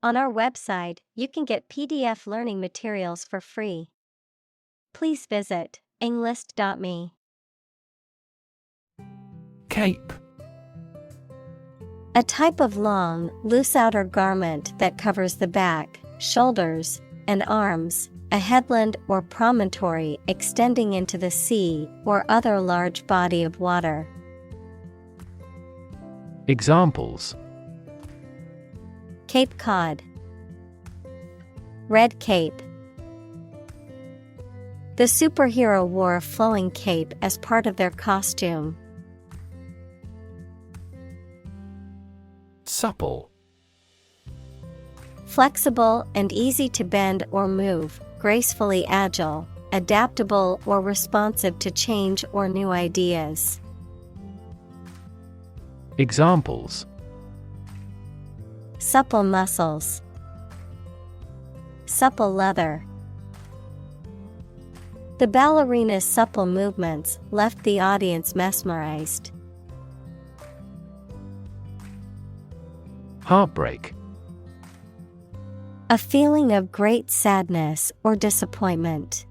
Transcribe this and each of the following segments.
On our website, you can get PDF learning materials for free. Please visit englist.me. Cape. A type of long, loose outer garment that covers the back, shoulders, and arms, a headland or promontory extending into the sea or other large body of water. Examples: Cape Cod, Red Cape. The superhero wore a flowing cape as part of their costume. Supple. Flexible and easy to bend or move, gracefully agile, adaptable or responsive to change or new ideas. Examples: Supple muscles, supple leather. The ballerina's supple movements left the audience mesmerized. Heartbreak. A feeling of great sadness or disappointment.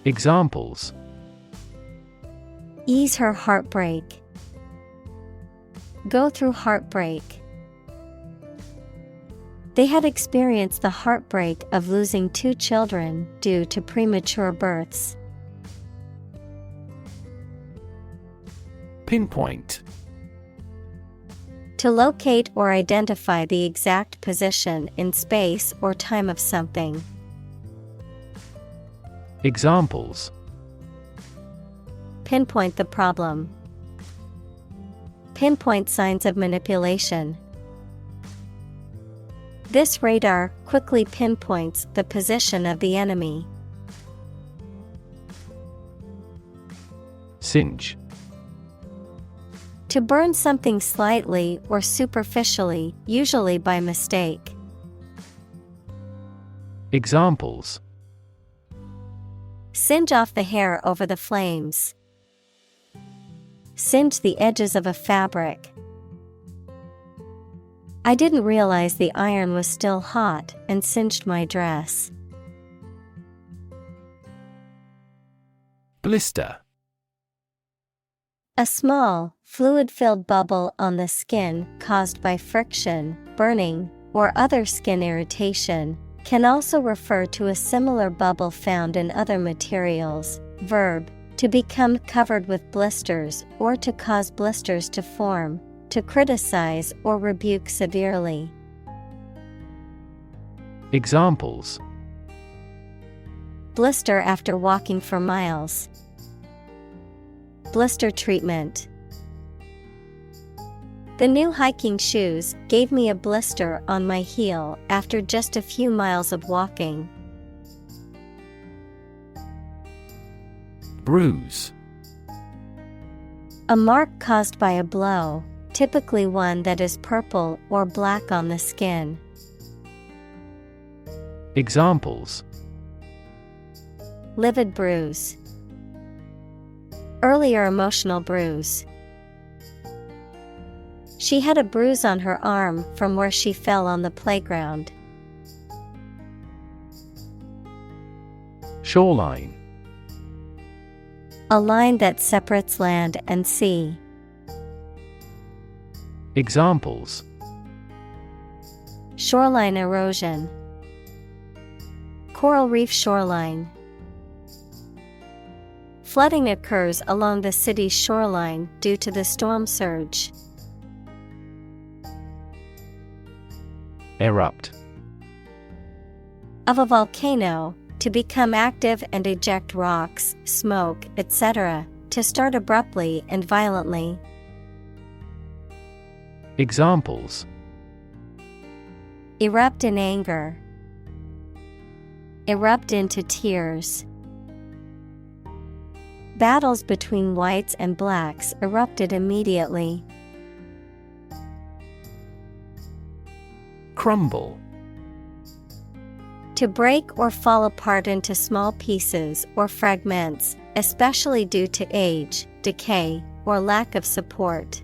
Examples: Ease her heartbreak. Go through heartbreak. They had experienced the heartbreak of losing 2 children due to premature births. Pinpoint. To locate or identify the exact position in space or time of something. Examples: Pinpoint the problem. Pinpoint signs of manipulation. This radar quickly pinpoints the position of the enemy. Singe. To burn something slightly or superficially, usually by mistake. Examples: Singe off the hair over the flames. Singe the edges of a fabric. I didn't realize the iron was still hot and singed my dress. Blister. A small, fluid-filled bubble on the skin caused by friction, burning, or other skin irritation, can also refer to a similar bubble found in other materials. Verb: to become covered with blisters or to cause blisters to form, to criticize or rebuke severely. Examples: Blister after walking for miles. Blister treatment. The new hiking shoes gave me a blister on my heel after just a few miles of walking. Bruise. A mark caused by a blow, typically one that is purple or black on the skin. Examples: Livid bruise. Earlier emotional bruise. She had a bruise on her arm from where she fell on the playground. Shoreline. A line that separates land and sea. Examples: Shoreline erosion. Coral reef shoreline. Flooding occurs along the city's shoreline due to the storm surge. Erupt. Of a volcano, to become active and eject rocks, smoke, etc., to start abruptly and violently. Examples: Erupt in anger. Erupt into tears. Battles between whites and blacks erupted immediately. Crumble. To break or fall apart into small pieces or fragments, especially due to age, decay, or lack of support.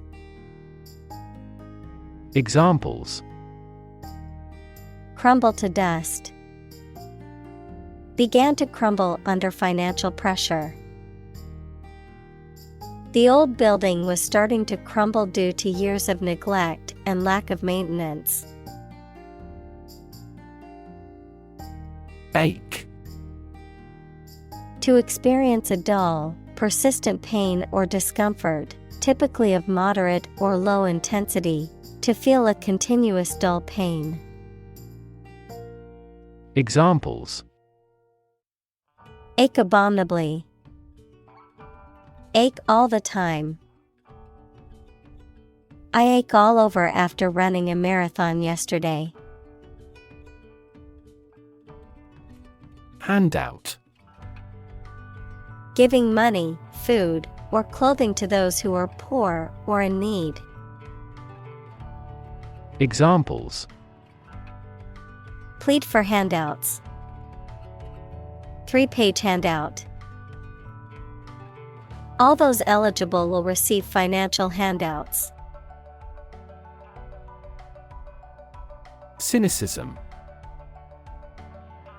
Examples: crumble to dust. Began to crumble under financial pressure. The old building was starting to crumble due to years of neglect and lack of maintenance. Ache. To experience a dull, persistent pain or discomfort, typically of moderate or low intensity, to feel a continuous dull pain. Examples: ache abominably, ache all the time. I ache all over after running a marathon yesterday. Handout. Giving money, food, or clothing to those who are poor or in need. Examples: plead for handouts. 3-page handout. All those eligible will receive financial handouts. Cynicism.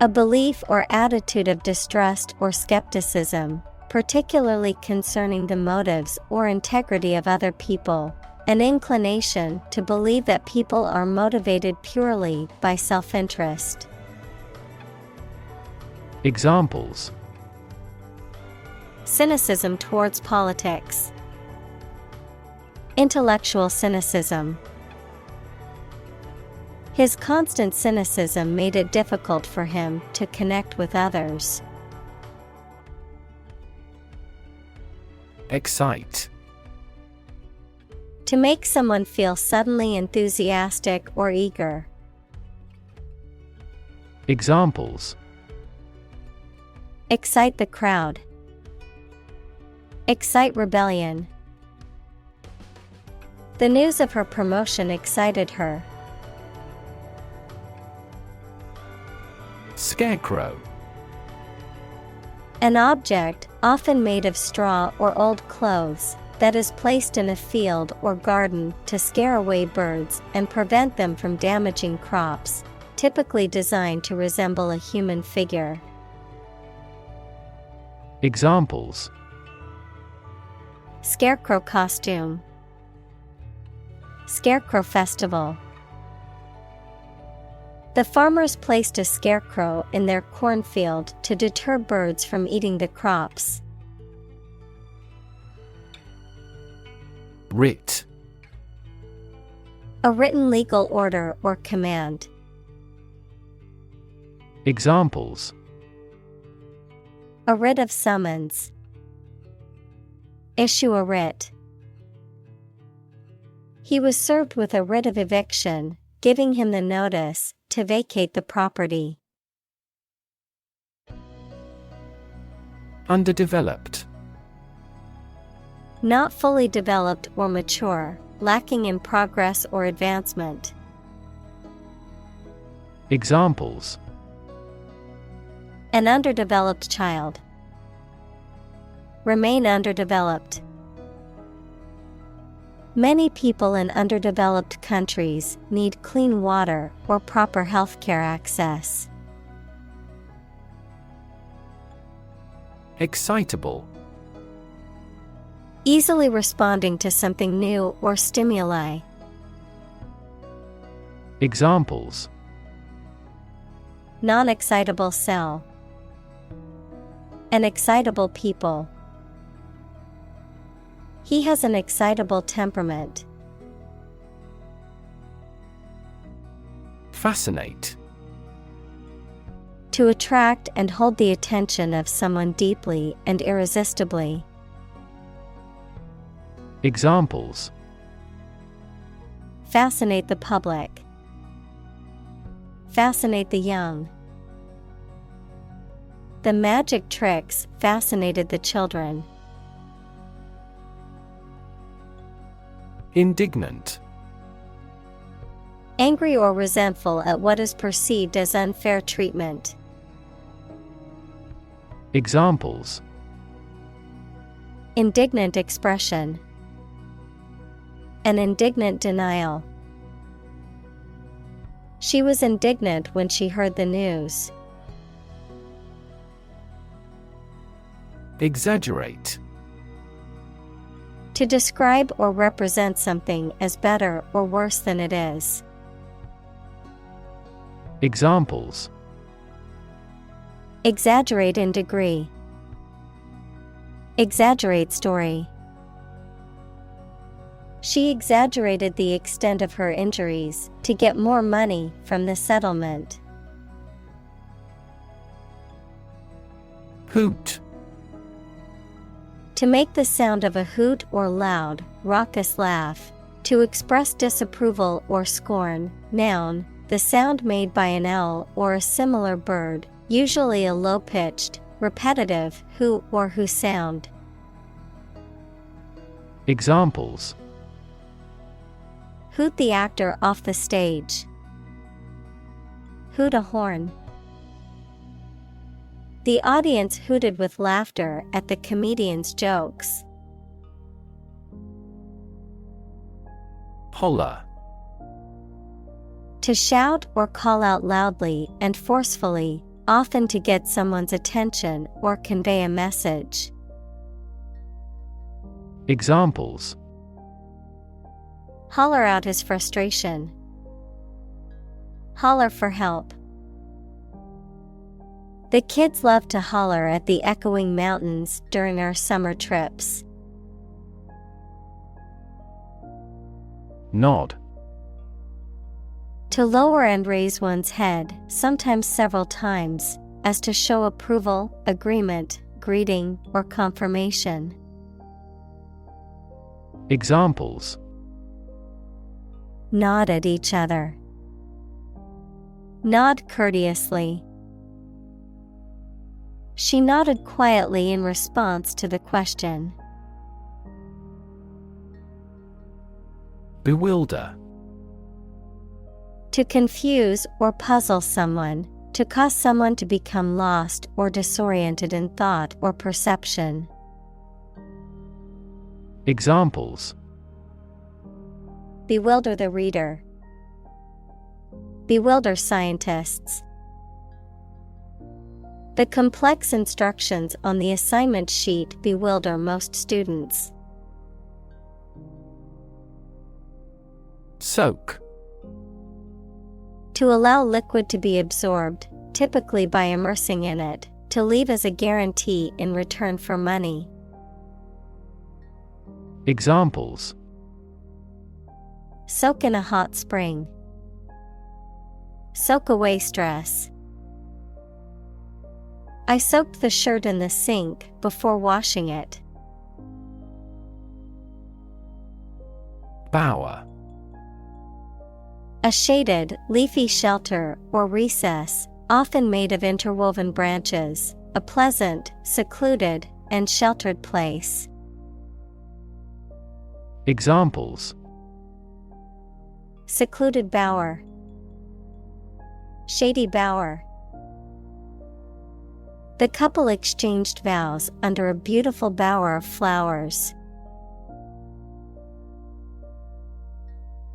A belief or attitude of distrust or skepticism, particularly concerning the motives or integrity of other people, an inclination to believe that people are motivated purely by self-interest. Examples: cynicism towards politics. Intellectual cynicism. His constant cynicism made it difficult for him to connect with others. Excite. To make someone feel suddenly enthusiastic or eager. Examples: excite the crowd. Excite rebellion. The news of her promotion excited her. Scarecrow. An object, often made of straw or old clothes, that is placed in a field or garden to scare away birds and prevent them from damaging crops, typically designed to resemble a human figure. Examples: scarecrow costume. Scarecrow festival. The farmers placed a scarecrow in their cornfield to deter birds from eating the crops. Writ. A written legal order or command. Examples: a writ of summons. Issue a writ. He was served with a writ of eviction, giving him the notice to vacate the property. Underdeveloped. Not fully developed or mature, lacking in progress or advancement. Examples: an underdeveloped child. Remain underdeveloped. Many people in underdeveloped countries need clean water or proper healthcare access. Excitable. Easily responding to something new or stimuli. Examples: non-excitable cell. An excitable people. He has an excitable temperament. Fascinate. To attract and hold the attention of someone deeply and irresistibly. Examples: fascinate the public. Fascinate the young. The magic tricks fascinated the children. Indignant. Angry or resentful at what is perceived as unfair treatment. Examples: indignant expression. An indignant denial. She was indignant when she heard the news. Exaggerate. To describe or represent something as better or worse than it is. Examples: exaggerate in degree. Exaggerate story. She exaggerated the extent of her injuries to get more money from the settlement. Hoot. To make the sound of a hoot or loud, raucous laugh. To express disapproval or scorn. Noun, the sound made by an owl or a similar bird, usually a low-pitched, repetitive hoot or who sound. Examples: hoot the actor off the stage. Hoot a horn. The audience hooted with laughter at the comedian's jokes. Holler. To shout or call out loudly and forcefully, often to get someone's attention or convey a message. Examples: holler out his frustration. Holler for help. The kids love to holler at the echoing mountains during our summer trips. Nod. To lower and raise one's head, sometimes several times, as to show approval, agreement, greeting, or confirmation. Examples: nod at each other. Nod courteously. She nodded quietly in response to the question. Bewilder. To confuse or puzzle someone, to cause someone to become lost or disoriented in thought or perception. Examples: bewilder the reader. Bewilder scientists. The complex instructions on the assignment sheet bewilder most students. Soak. To allow liquid to be absorbed, typically by immersing in it, to leave as a guarantee in return for money. Examples: soak in a hot spring. Soak away stress. I soaked the shirt in the sink before washing it. Bower. A shaded, leafy shelter or recess, often made of interwoven branches, a pleasant, secluded, and sheltered place. Examples: secluded bower. Shady bower. The couple exchanged vows under a beautiful bower of flowers.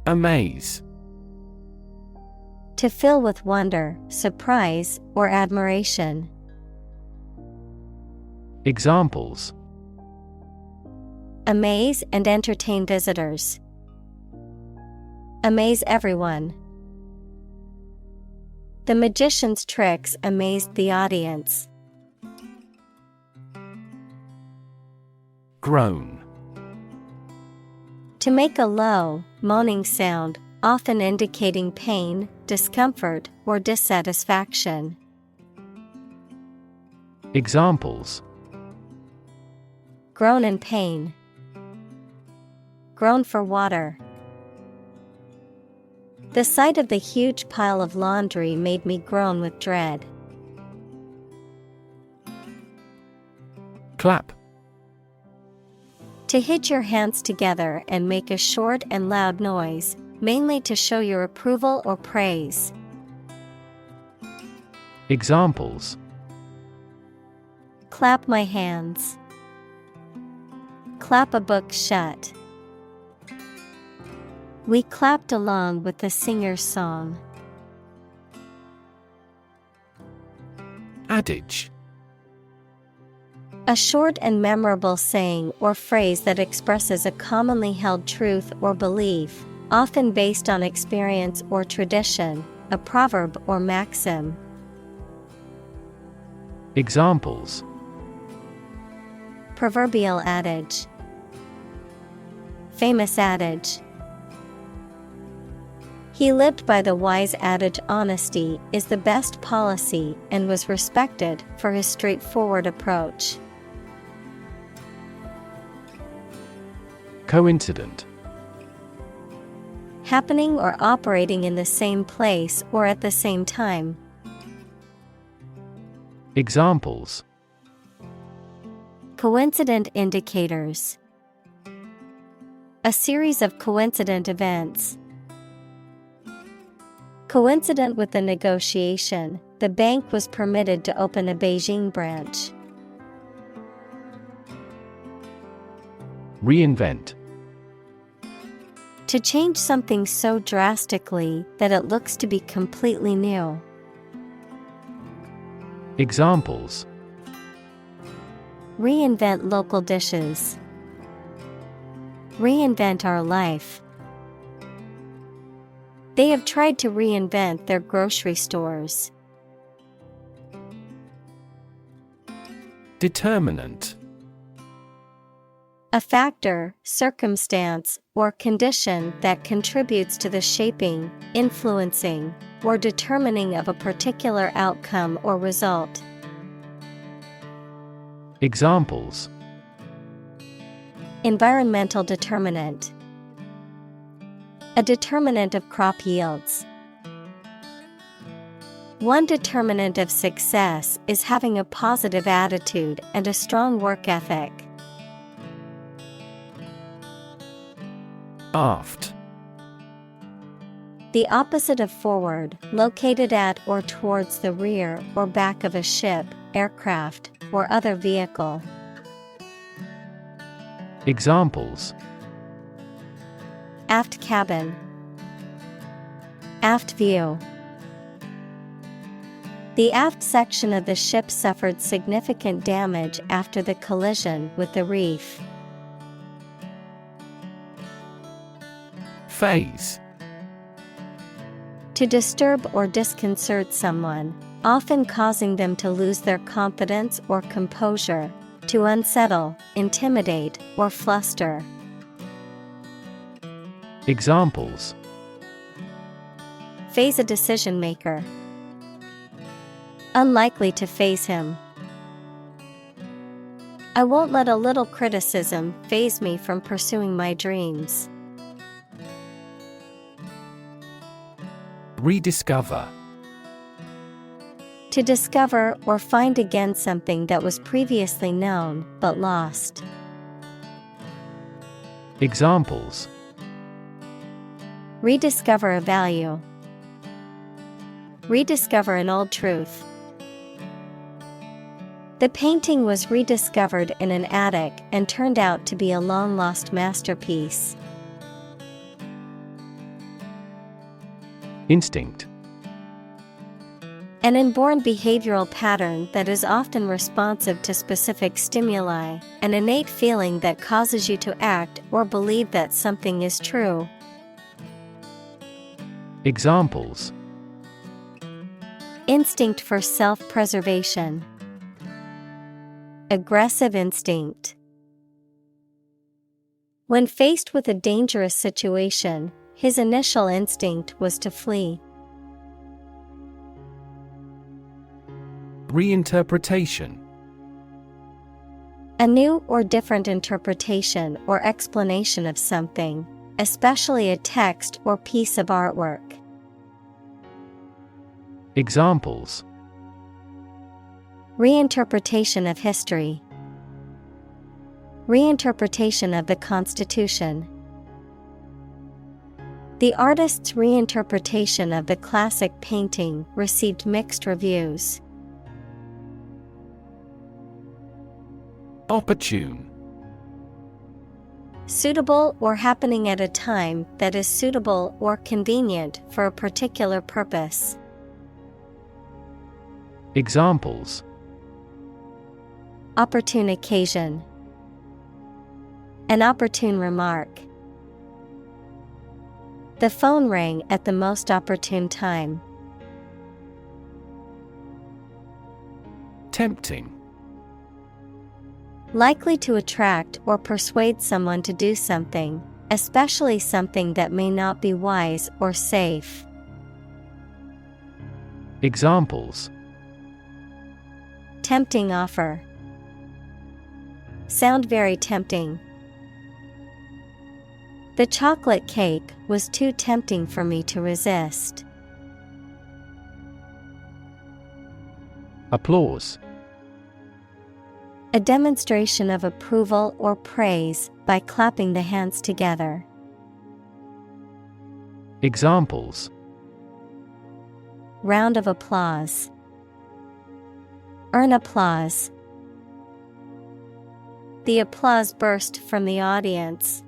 Amaze. To fill with wonder, surprise, or admiration. Examples: amaze and entertain visitors. Amaze everyone. The magician's tricks amazed the audience. Groan. To make a low, moaning sound, often indicating pain, discomfort, or dissatisfaction. Examples: groan in pain. Groan for water. The sight of the huge pile of laundry made me groan with dread. Clap. To hit your hands together and make a short and loud noise, mainly to show your approval or praise. Examples: clap my hands. Clap a book shut. We clapped along with the singer's song. Adage. A short and memorable saying or phrase that expresses a commonly held truth or belief, often based on experience or tradition, a proverb or maxim. Examples: Proverbial adage. Famous adage. He lived by the wise adage honesty is the best policy and was respected for his straightforward approach. Coincident. Happening or operating in the same place or at the same time. Examples: Coincident indicators. A series of coincident events. Coincident with the negotiation, the bank was permitted to open a Beijing branch. Reinvent. To change something so drastically that it looks to be completely new. Examples: Reinvent local dishes. Reinvent our life. They have tried to reinvent their grocery stores. Determinant. A factor, circumstance, or condition that contributes to the shaping, influencing, or determining of a particular outcome or result. Examples: Environmental determinant. A determinant of crop yields. One determinant of success is having a positive attitude and a strong work ethic. Aft. The opposite of forward, located at or towards the rear or back of a ship, aircraft, or other vehicle. Examples: Aft cabin. Aft view. The aft section of the ship suffered significant damage after the collision with the reef. Phase. To disturb or disconcert someone, often causing them to lose their confidence or composure, to unsettle, intimidate, or fluster. Examples: Phase a decision maker. Unlikely to phase him. I won't let a little criticism phase me from pursuing my dreams. Rediscover. To discover or find again something that was previously known but lost. Examples: Rediscover a value. Rediscover an old truth. The painting was rediscovered in an attic and turned out to be a long-lost masterpiece. Instinct. An inborn behavioral pattern that is often responsive to specific stimuli, an innate feeling that causes you to act or believe that something is true. Examples: Instinct for self-preservation. Aggressive instinct. When faced with a dangerous situation, his initial instinct was to flee. Reinterpretation. A new or different interpretation or explanation of something, especially a text or piece of artwork. Examples: Reinterpretation of history. Reinterpretation of the Constitution. The artist's reinterpretation of the classic painting received mixed reviews. Opportune. Suitable or happening at a time that is suitable or convenient for a particular purpose. Examples: opportune occasion, an opportune remark. The phone rang at the most opportune time. Tempting. Likely to attract or persuade someone to do something, especially something that may not be wise or safe. Examples: tempting offer. Sound very tempting. The chocolate cake was too tempting for me to resist. Applause. A demonstration of approval or praise by clapping the hands together. Examples: round of applause. Earn applause. The applause burst from the audience.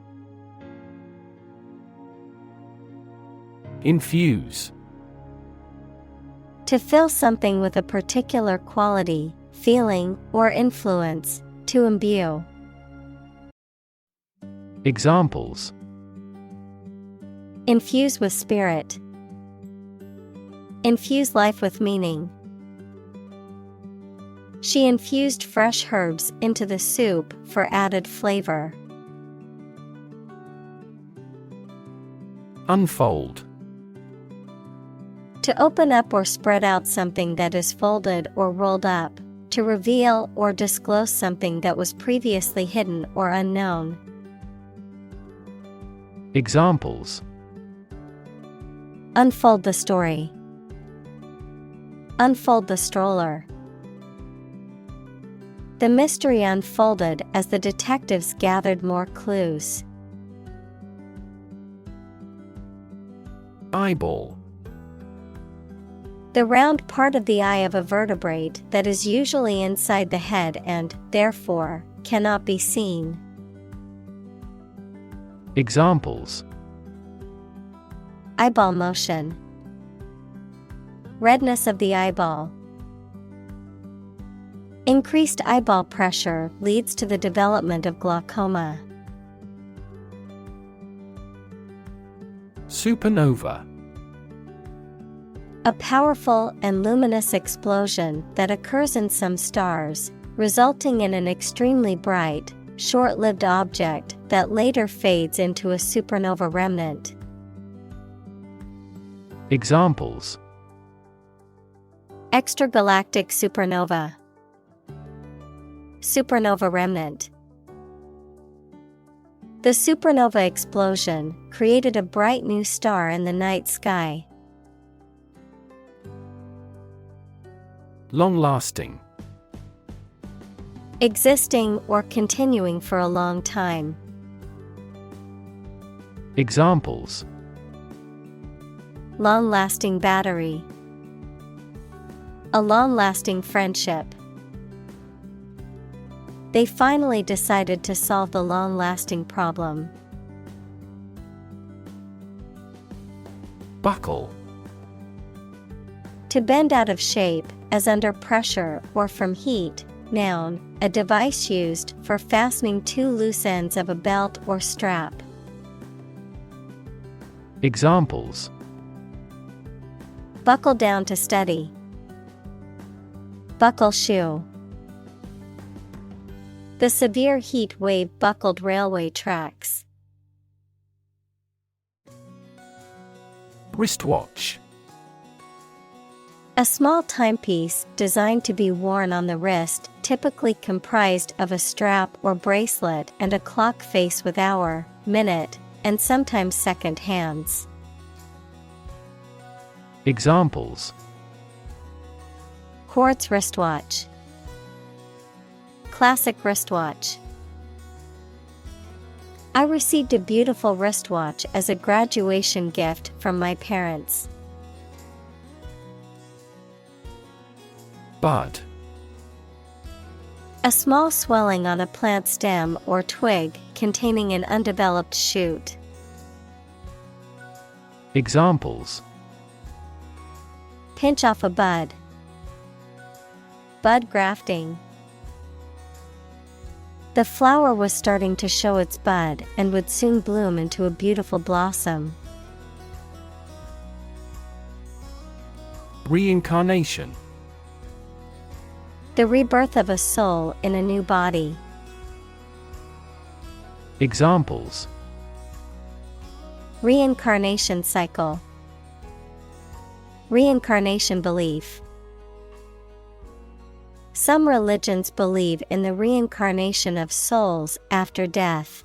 Infuse. To fill something with a particular quality, feeling, or influence, to imbue. Examples: infuse with spirit. Infuse life with meaning. She infused fresh herbs into the soup for added flavor. Unfold. To open up or spread out something that is folded or rolled up, to reveal or disclose something that was previously hidden or unknown. Examples: unfold the story. Unfold the stroller. The mystery unfolded as the detectives gathered more clues. Eyeball. The round part of the eye of a vertebrate that is usually inside the head and, therefore, cannot be seen. Examples: eyeball motion. Redness of the eyeball. Increased eyeball pressure leads to the development of glaucoma. Supernova. A powerful and luminous explosion that occurs in some stars, resulting in an extremely bright, short-lived object that later fades into a supernova remnant. Examples: extragalactic supernova. Supernova remnant. The supernova explosion created a bright new star in the night sky. Long-lasting. Existing or continuing for a long time. Examples: long-lasting battery. A long-lasting friendship. They finally decided to solve the long-lasting problem. Buckle. To bend out of shape, as under pressure or from heat. Noun, a device used for fastening two loose ends of a belt or strap. Examples: buckle down to study. Buckle shoe. The severe heat wave buckled railway tracks. Wristwatch. A small timepiece designed to be worn on the wrist, typically comprised of a strap or bracelet and a clock face with hour, minute, and sometimes second hands. Examples: quartz wristwatch. Classic wristwatch. I received a beautiful wristwatch as a graduation gift from my parents. Bud. A small swelling on a plant stem or twig containing an undeveloped shoot. Examples: pinch off a bud. Bud grafting. The flower was starting to show its bud and would soon bloom into a beautiful blossom. Reincarnation. The rebirth of a soul in a new body. Examples: Reincarnation cycle. Reincarnation belief. Some religions believe in the reincarnation of souls after death.